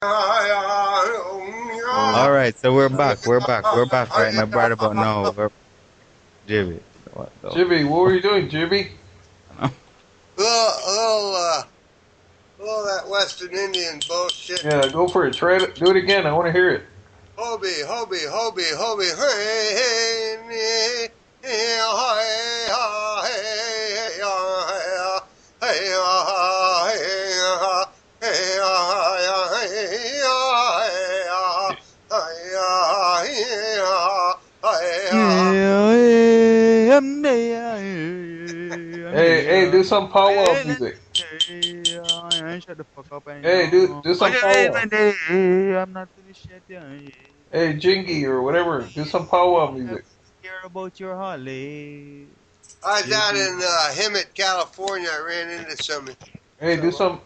All right, so we're back. We're back right now. Right about now. Jibby. What the Jibby, what were you doing, Jibby? All that Western Indian bullshit. Yeah, go for it. Try it. Do it again. I want to hear it. Hobie, hobie, hobie, hobie, hey, hey, hey, hey, Hey, do some powwow music. Shut the fuck up and Hey, do some powwow. I'm not finished yet. Hey, Jingy or whatever. Do some powwow music. Care about your holly. I was out in Hemet, California. I ran into some Hey, do some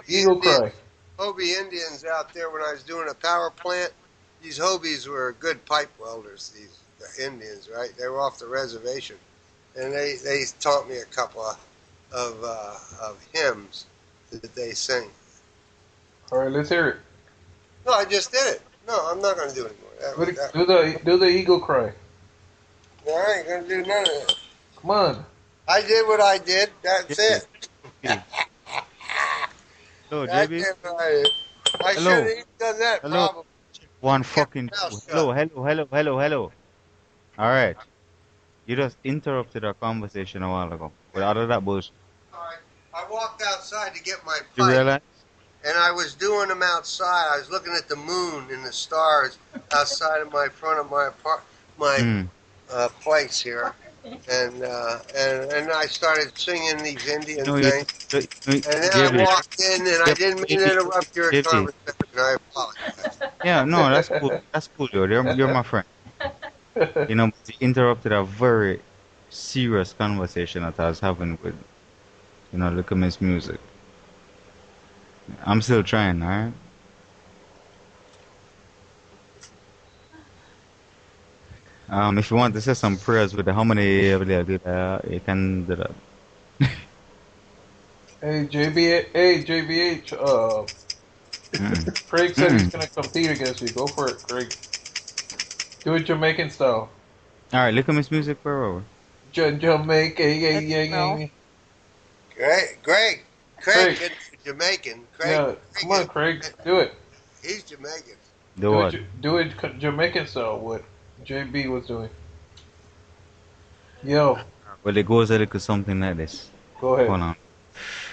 eagle cry. Hobie Indians out there when I was doing a power plant. These Hobies were good pipe welders. These Indians, right? They were off the reservation, and they taught me a couple of hymns that they sing. All right, let's hear it. No, I just did it. No, I'm not going to do it anymore. Do the eagle cry. No, I ain't going to do none of that. Come on. I did what I did. That's it. Hello, JB. I should have done that. Hello. Probably. One fucking hello. All right. You just interrupted our conversation a while ago. But out of that bullshit. I walked outside to get my pipe. You realize? And I was doing them outside. I was looking at the moon and the stars outside of my front of my place here, and I started singing these Indian things. And then I walked in, and I didn't mean to interrupt your conversation. I apologize. Yeah, no, that's cool. That's cool, Joe. You're my friend. You know, you interrupted a very serious conversation that I was having with, look at Miss Music. I'm still trying, alright? If you want to say some prayers with the harmony, you can do that. Hey, JBH, Craig said he's going to compete against you. Go for it, Craig. Do it Jamaican style. Alright, look at Miss Music for over. Jamaica, yeah. Craig, Jamaican. Craig, yeah, come on, Craig, do it. He's Jamaican. Do it Jamaican style, what JB was doing. Yo. Well, it goes a little something like this. Go ahead. Hold on.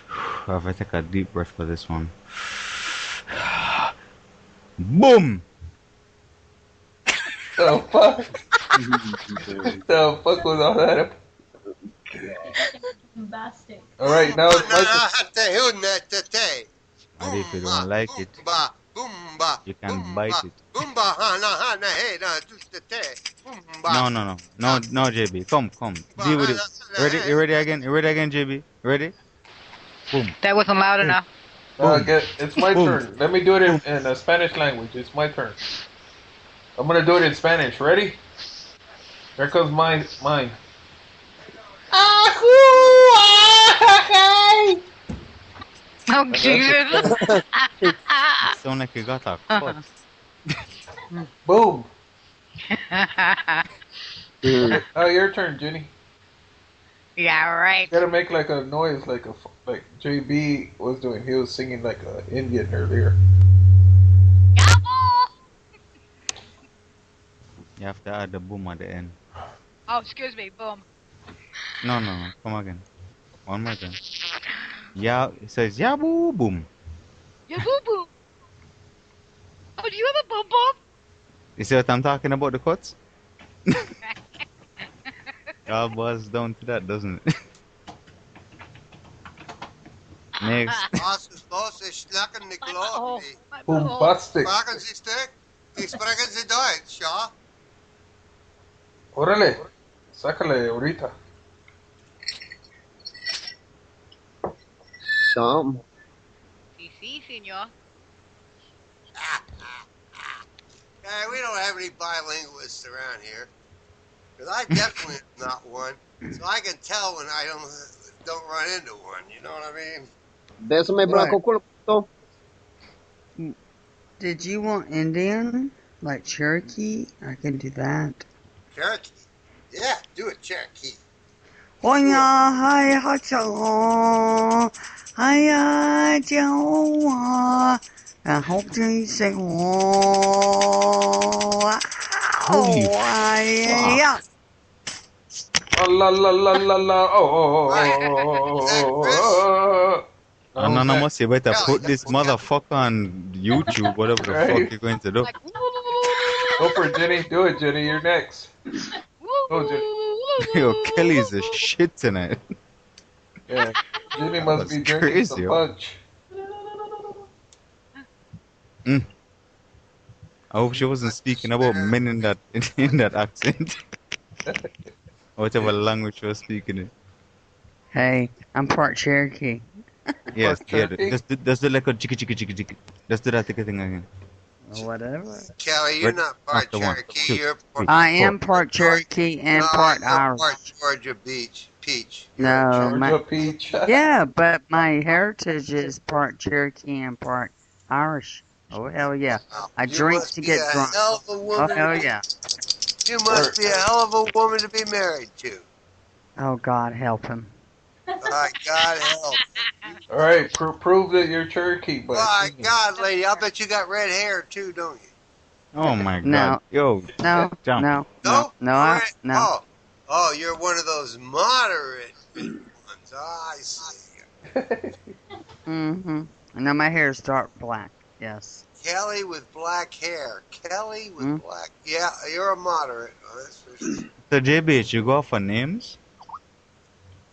I have to take a deep breath for this one. Boom! The fuck? The fuck was all that? Bombastic. All right, now it's my turn. And if you don't like it, you can bite it. No, JB. Come. Deal with it. Ready? You ready again? JB? Ready? Boom. That wasn't loud enough. It's my turn. Let me do it in a Spanish language. It's my turn. I'm gonna do it in Spanish. Ready? Here comes mine. Oh, Jesus. Sound like you got a cut. Boom. Oh, your turn, Jenny. Yeah, right. You gotta make like a noise, like JB was doing. He was singing like an Indian earlier. You have to add the boom at the end. Oh, excuse me, boom. No. Come again. One more time. Yeah, it says yaboo boom. Yaboo boom. Oh, do you have a boom boom? You see what I'm talking about, the cuts? Y'all buzz down to that, doesn't it? Next. Bombastic. Órale. Sácale ahorita. Some. Sí, señor. We don't have any bilingualists around here. Because I definitely am not one. So I can tell when I don't run into one. You know what I mean? Bésame, Blanco, culo. Did you want Indian? Like Cherokee? I can do that. Cherokee. Yeah, do it, Cherokee. Hoya hai hacha. Hiya jawa. I hope you say Holy yeah. Oh, la la la la la. Oh, Right. Is that Chris? No, who's that? Anonymous, you better Kelly. put this motherfucker on YouTube, whatever the fuck Right. you're going to do. Like, Go for it, Jenny. Do it, Jenny. You're next. Go, Jenny. Yo, Kelly's a shit tonight. Yeah. Jenny That must was be drinking crazy, some yo. punch. I hope she wasn't speaking about men in that in that accent. Whatever language she was speaking in. Hey, I'm part Cherokee. Yes, Pork yeah. jerky? Just do like a chicky chicky chicky chicky. Just do that thing again. Whatever. Kelly, you're Ready? not part After one, Cherokee. two, You're three, part. I am four. part Cherokee and part you're Irish. part Georgia Peach. No, Georgia peach. yeah, but my heritage is part Cherokee and part Irish. Oh hell yeah! Wow. I You drink must to be get a drunk. hell of a Oh woman. hell yeah! You must be a hell of a woman to be married to. Oh God help him. My God help. All right, prove that you're Cherokee, but My God, lady, I bet you got red hair too, don't you? Oh my No. god. Yo, No, jump. No? no, Red- no. Oh, you're one of those moderate ones. Oh, I see. Mm-hmm. No, my hair is dark black. Yes. Kelly with black hair. Kelly with Hmm? black. Yeah, you're a moderate. Oh, that's for sure. So JBH, you go for names?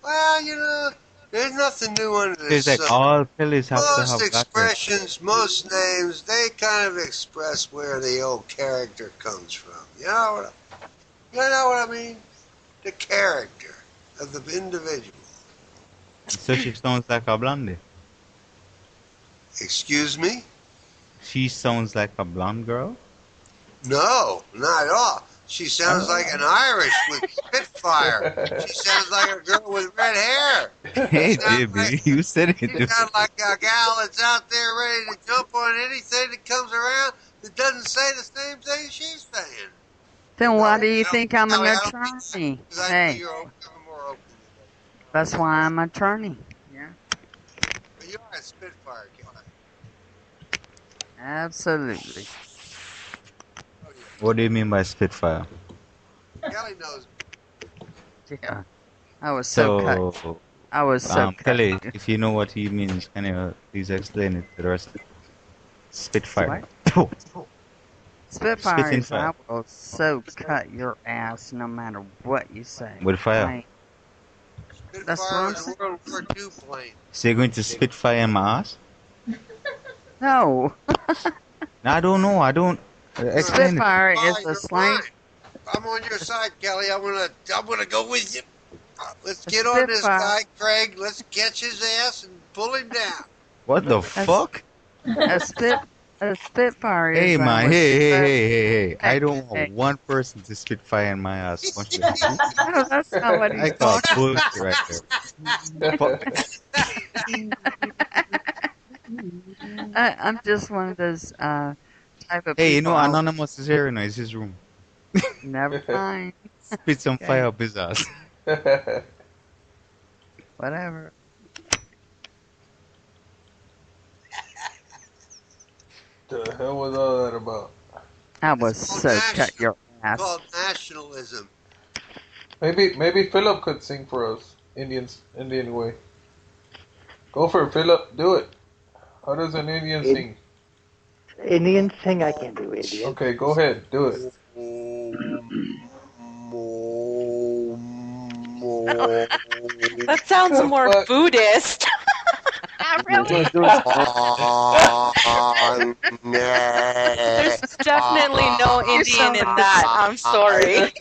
Well, you know, there's nothing new under the It's like sun. all Kellys have to Most have black hair. expressions, most names, they kind of express where the old character comes from. You know what I mean? The character of the individual. So she sounds like a blondie. Excuse me? She sounds like a blonde girl? No, not at all. She sounds like an Irish with Spitfire. She sounds like a girl with red hair. Hey Sounds JB, like- you said it. She's not like a gal that's out there ready to jump on anything that comes around that doesn't say the same thing she's saying. Then why do you No, think I'm an Kelly, I don't attorney? Because I Hey, know you're more open than that's why I'm an attorney. Yeah. that. But you are a Spitfire, Kelly. Absolutely. Oh, yeah. What do you mean by Spitfire? Kelly knows. Yeah. I was so cut. So, I was so cut. Kelly, if you know what he means, can you please explain it to the rest? Spitfire. Spitfire Spitting is I fire. will so cut your ass no matter what you say. With fire. Like, That's what Spitfire I'm was a World War II plane. So you're going to Spitfire my ass? no. No, I don't know. I don't. Explain it. Spitfire is You're a slang. right. I'm on your side, Kelly. I'm gonna go with you. Let's get on this Spitfire. guy, Craig. Let's catch his ass and pull him down. What the fuck? A Spitfire is Hey man, when hey. I Hey, don't hey. want one person to Spitfire in my ass. Punch me. No, that's not what I he's call talking bullshit right there. Fuck. I'm just one of those type of Hey, you people. know Anonymous is here now. It's his room. Never mind. Spit some Okay. fire up his ass. Whatever. The hell was all that about? I was It's called so national- cut your ass. Called nationalism. Maybe Philip could sing for us, Indian way. Go for it, Philip. Do it. How does an Indian sing? Indian thing I can do, Indian. Okay, go ahead. Do it. That sounds more Fuck. Buddhist. Really? There's definitely no Indian in that. I'm sorry.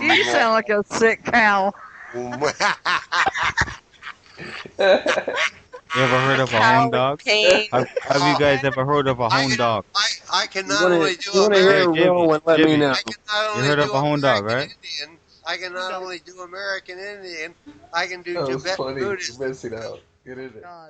You sound like a sick cow. You ever heard of a Cow hound dog? pain. Have you guys ever heard of a hound dog? I can You not wanna, only do you wanna hear a American. Jimmy, real one? Let me Jimmy. know. I can not You only heard do of a hound dog, American right? Indian. I can not only do American Indian. I can do That was Tibetan funny. You're Buddhist. messing out. Get in there. God.